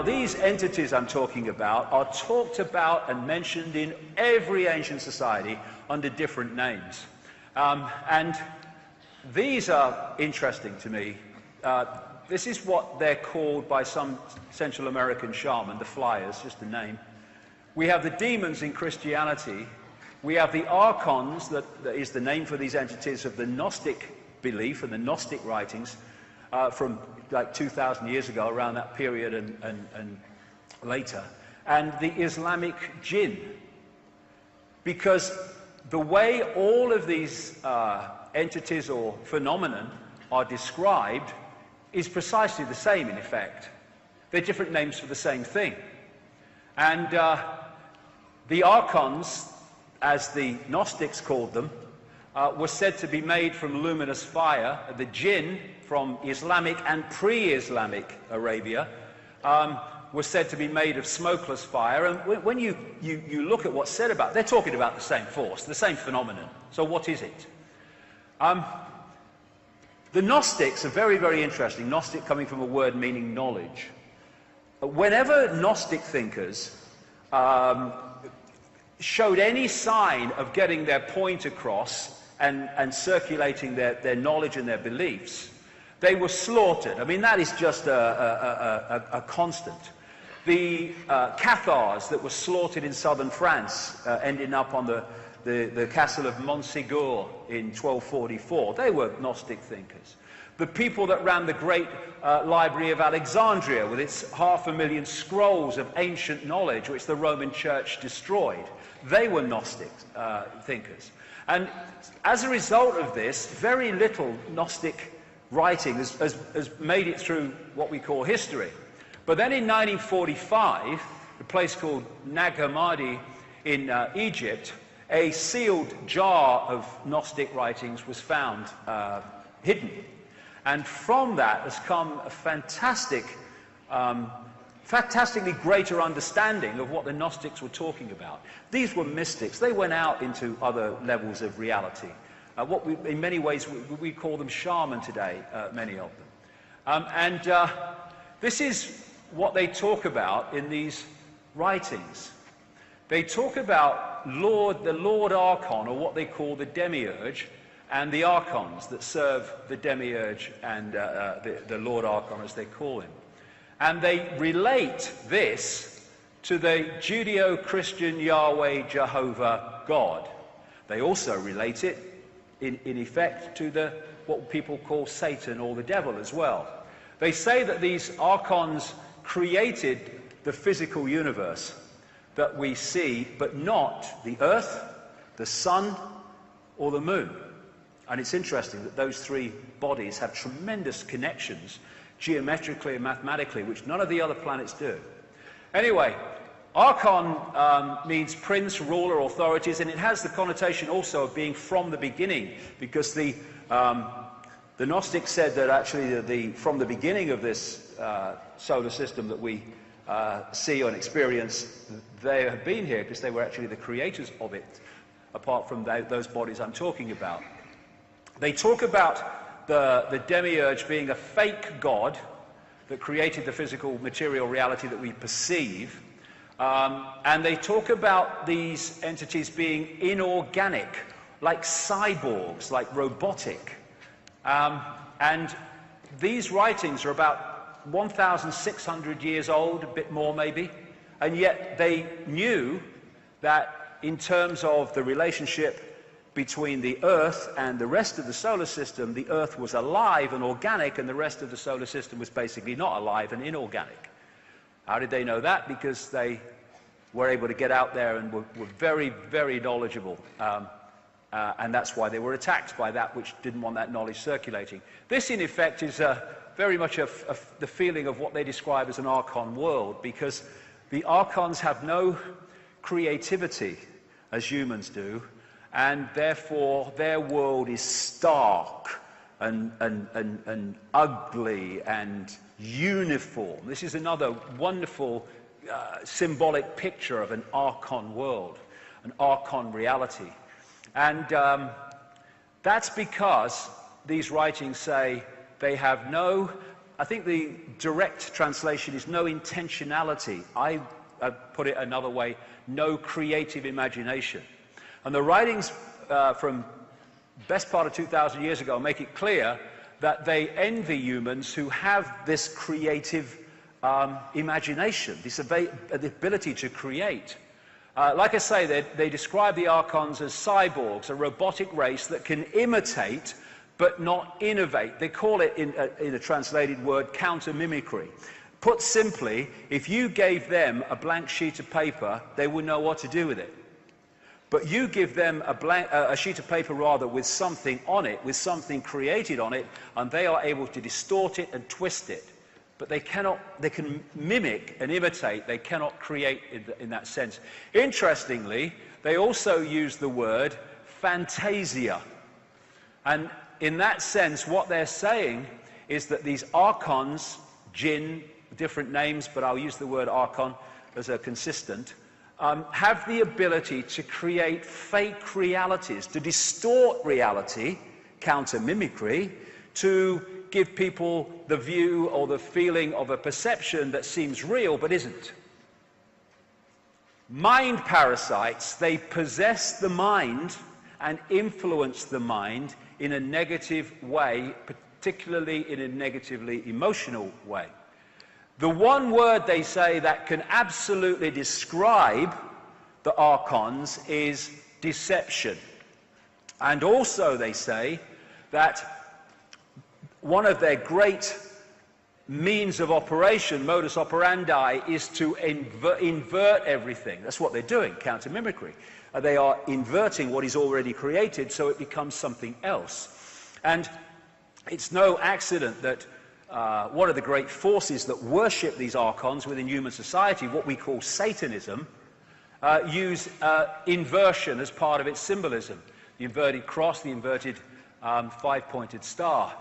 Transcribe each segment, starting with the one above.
Now, these entities I'm talking about are talked about and mentioned in every ancient society under different names. And these are interesting to me. This is what they're called by some Central American shaman, the flyers, just a name. We have the demons in Christianity. We have the Archons, that is the name for these entities of the Gnostic belief and the Gnostic writings from like 2,000 years ago, around that period and later. And the Islamic jinn. Because the way all of these entities or phenomenon are described is precisely the same, in effect. They're different names for the same thing. And the Archons, as the Gnostics called them, were said to be made from luminous fire. The jinn from Islamic and pre-Islamic Arabia was said to be made of smokeless fire. And when you look at what's said about it, they're talking about the same force, the same phenomenon. So what is it? The Gnostics are very, very interesting. Gnostic coming from a word meaning knowledge. Whenever Gnostic thinkers showed any sign of getting their point across and circulating their knowledge and their beliefs, they were slaughtered. I mean, that is just a constant. The Cathars that were slaughtered in southern France, ending up on the castle of Montségur in 1244, they were Gnostic thinkers. The people that ran the great library of Alexandria with its 500,000 scrolls of ancient knowledge which the Roman Church destroyed, they were Gnostic thinkers. And as a result of this, very little Gnostic writing has made it through what we call history. But then in 1945, a place called Nag Hammadi in Egypt, a sealed jar of Gnostic writings was found hidden. And from that has come a fantastically greater understanding of what the Gnostics were talking about. These were mystics. They went out into other levels of reality. In many ways, we call them shaman today, many of them. This is what they talk about in these writings. They talk about the Lord Archon, or what they call the demiurge, and the Archons that serve the demiurge and the Lord Archon, as they call him. And they relate this to the Judeo-Christian Yahweh Jehovah God. They also relate it, in effect, to what people call Satan or the devil as well. They say that these Archons created the physical universe that we see, but not the earth, the sun, or the moon. And it's interesting that those three bodies have tremendous connections, geometrically and mathematically, which none of the other planets do. Anyway, Archon means prince, ruler, authorities, and it has the connotation also of being from the beginning, because the Gnostics said that actually from the beginning of this solar system that we see and experience, they have been here because they were actually the creators of it, apart from those bodies I'm talking about. They talk about the demiurge being a fake god that created the physical material reality that we perceive. And they talk about these entities being inorganic, like cyborgs, like robotic. And these writings are about 1,600 years old, a bit more maybe, and yet they knew that in terms of the relationship between the Earth and the rest of the solar system, the Earth was alive and organic, and the rest of the solar system was basically not alive and inorganic. How did they know that? Because they were able to get out there and were very, very knowledgeable. And that's why they were attacked by that which didn't want that knowledge circulating. This, in effect, is very much the feeling of what they describe as an Archon world, because the Archons have no creativity as humans do, and therefore their world is stark and ugly and uniform. This is another wonderful symbolic picture of an Archon world, an Archon reality. And that's because these writings say they have no I think the direct translation is no intentionality. I put it another way, no creative imagination. And the writings from best part of 2,000 years ago make it clear that they envy humans who have this creative imagination, this the ability to create. Like I say, they describe the Archons as cyborgs, a robotic race that can imitate but not innovate. They call it, in a translated word, counter-mimicry. Put simply, if you gave them a blank sheet of paper, they would know what to do with it. But you give them a sheet of paper, rather, with something on it, with something created on it, and they are able to distort it and twist it. But they can mimic and imitate, they cannot create in that sense. Interestingly, they also use the word fantasia. And in that sense, what they're saying is that these Archons, jinn, different names, but I'll use the word Archon as a consistent, have the ability to create fake realities, to distort reality, counter-mimicry, to give people the view or the feeling of a perception that seems real but isn't. Mind parasites, they possess the mind and influence the mind in a negative way, particularly in a negatively emotional way. The one word they say that can absolutely describe the Archons is deception. And also they say that one of their great means of operation, modus operandi, is to invert everything. That's what they're doing, counter-mimicry. They are inverting what is already created so it becomes something else. And it's no accident that one of the great forces that worship these Archons within human society, what we call Satanism, use inversion as part of its symbolism. The inverted cross, the inverted five-pointed star.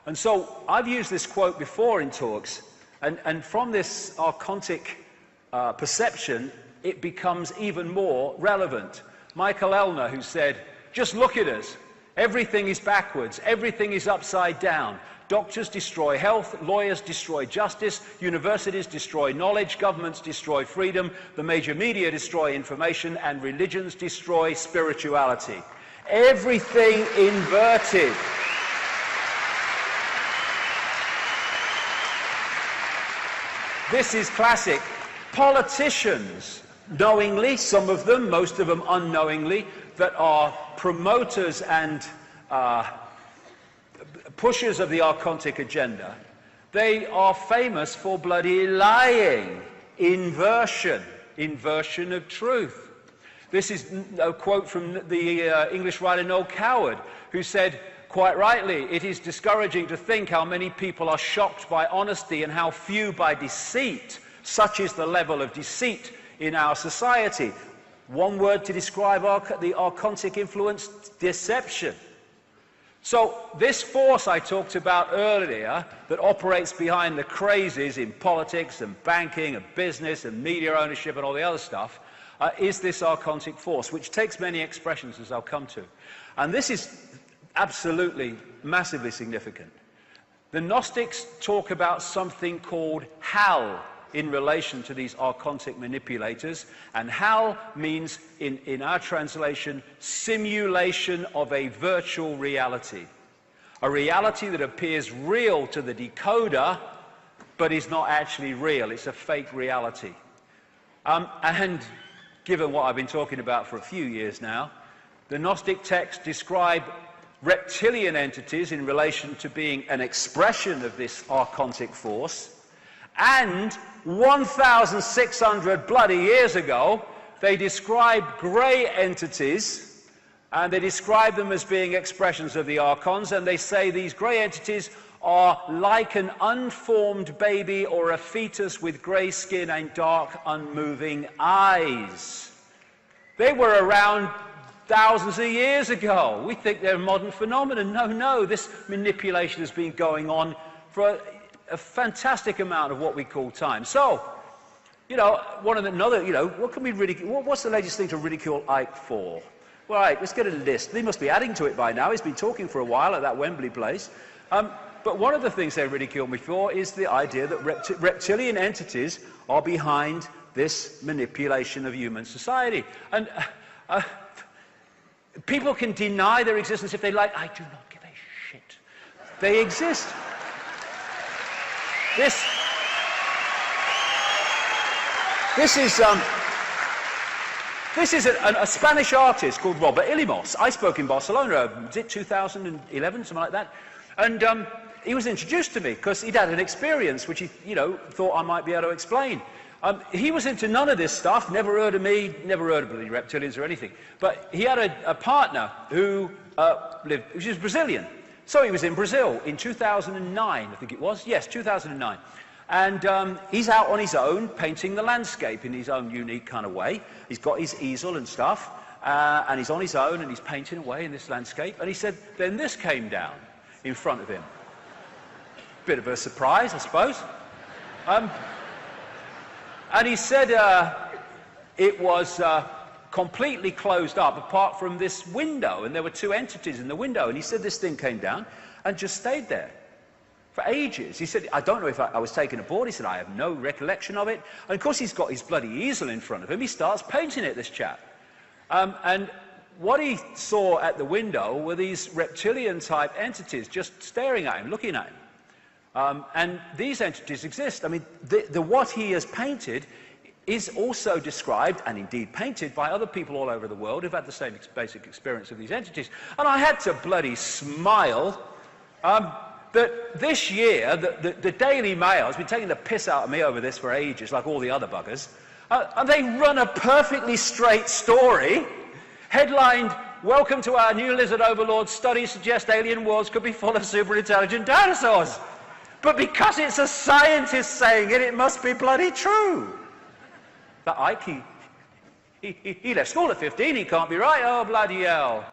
And so I've used this quote before in talks, and from this archontic perception, it becomes even more relevant. Michael Elner, who said, "Just look at us. Everything is backwards. Everything is upside down. Doctors destroy health, lawyers destroy justice, universities destroy knowledge, governments destroy freedom, the major media destroy information, and religions destroy spirituality. Everything inverted." This is classic. Politicians, knowingly, some of them, most of them unknowingly, that are promoters and pushers of the archontic agenda, they are famous for bloody lying, inversion of truth. This is a quote from the English writer Noel Coward, who said, quite rightly, "It is discouraging to think how many people are shocked by honesty and how few by deceit. Such is the level of deceit in our society." One word to describe the archontic influence: deception. So this force I talked about earlier that operates behind the crazes in politics and banking and business and media ownership and all the other stuff is this archontic force, which takes many expressions, as I'll come to. And this is absolutely, massively significant. The Gnostics talk about something called hal in relation to these archontic manipulators, and hal means, in our translation, simulation of a virtual reality. A reality that appears real to the decoder, but is not actually real. It's a fake reality. And given what I've been talking about for a few years now, the Gnostic texts describe reptilian entities in relation to being an expression of this archontic force, and 1,600 bloody years ago, they described grey entities, and they describe them as being expressions of the Archons, and they say these grey entities are like an unformed baby or a fetus with grey skin and dark, unmoving eyes. They were around thousands of years ago. We think they're a modern phenomenon. No, this manipulation has been going on for a fantastic amount of what we call time. So, what can we ridicule? What's the latest thing to ridicule Icke for? Well, right, let's get a list. They must be adding to it by now. He's been talking for a while at that Wembley place. But one of the things they ridicule me for is the idea that reptilian entities are behind this manipulation of human society. And people can deny their existence if they like. I do not give a shit. They exist. This is a Spanish artist called Robert Ilimos. I spoke in Barcelona, was it 2011, something like that? And he was introduced to me because he'd had an experience which he, thought I might be able to explain. He was into none of this stuff, never heard of me, never heard of the reptilians or anything. But he had a partner who which is Brazilian. So he was in Brazil in 2009, I think it was. Yes, 2009. And he's out on his own, painting the landscape in his own unique kind of way. He's got his easel and stuff, and he's on his own, and he's painting away in this landscape. And he said, then this came down in front of him. Bit of a surprise, I suppose. And he said it was completely closed up, apart from this window, and there were two entities in the window. And he said this thing came down and just stayed there for ages. He said, I don't know if I was taken aboard. He said, I have no recollection of it. And of course, he's got his bloody easel in front of him. He starts painting it, this chap. And what he saw at the window were these reptilian-type entities just staring at him, looking at him. And these entities exist. I mean, what he has painted is also described, and indeed painted, by other people all over the world who've had the same basic experience of these entities. And I had to bloody smile that this year, the Daily Mail has been taking the piss out of me over this for ages, like all the other buggers. And they run a perfectly straight story, headlined, "Welcome to our new lizard overlord. Studies suggest alien worlds could be full of super intelligent dinosaurs." But because it's a scientist saying it, it must be bloody true. That Icke, he left school at 15, he can't be right. Oh, bloody hell.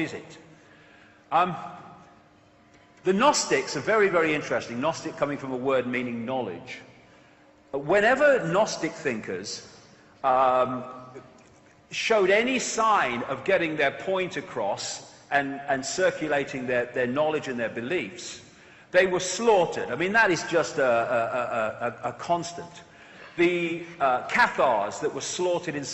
is it? The Gnostics are very, very interesting. Gnostic coming from a word meaning knowledge. Whenever Gnostic thinkers showed any sign of getting their point across and circulating their knowledge and their beliefs, they were slaughtered. I mean, that is just a constant. The Cathars that were slaughtered in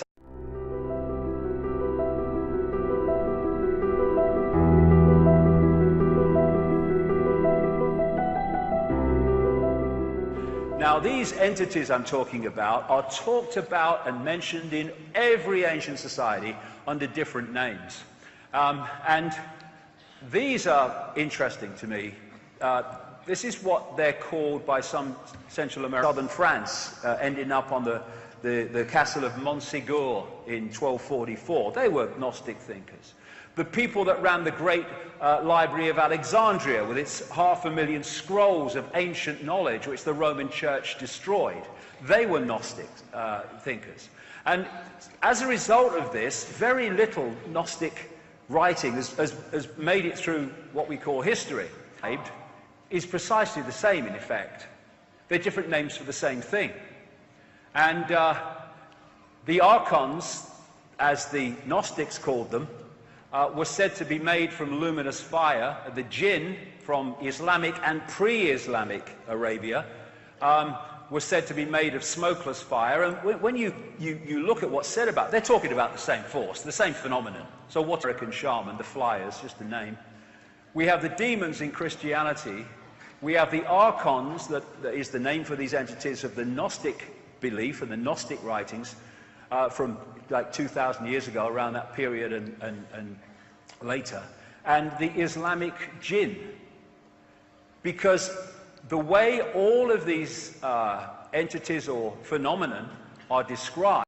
Now, these entities I'm talking about are talked about and mentioned in every ancient society under different names. And these are interesting to me. This is what they're called by some Central American, southern France, ending up on the castle of Montségur in 1244. They were Gnostic thinkers. The people that ran the great library of Alexandria with its 500,000 scrolls of ancient knowledge which the Roman Church destroyed, they were Gnostic thinkers. And as a result of this, very little Gnostic writing has made it through what we call history. Is precisely the same in effect. They're different names for the same thing. And the Archons, as the Gnostics called them, were said to be made from luminous fire. The jinn from Islamic and pre-Islamic Arabia was said to be made of smokeless fire. And when you look at what's said about, they're talking about the same force, the same phenomenon. So what American shaman, the flyers, just a name. We have the demons in Christianity. We have the Archons, that is the name for these entities of the Gnostic belief and the Gnostic writings from like 2,000 years ago, around that period and later, and the Islamic jinn. Because the way all of these entities or phenomenon are described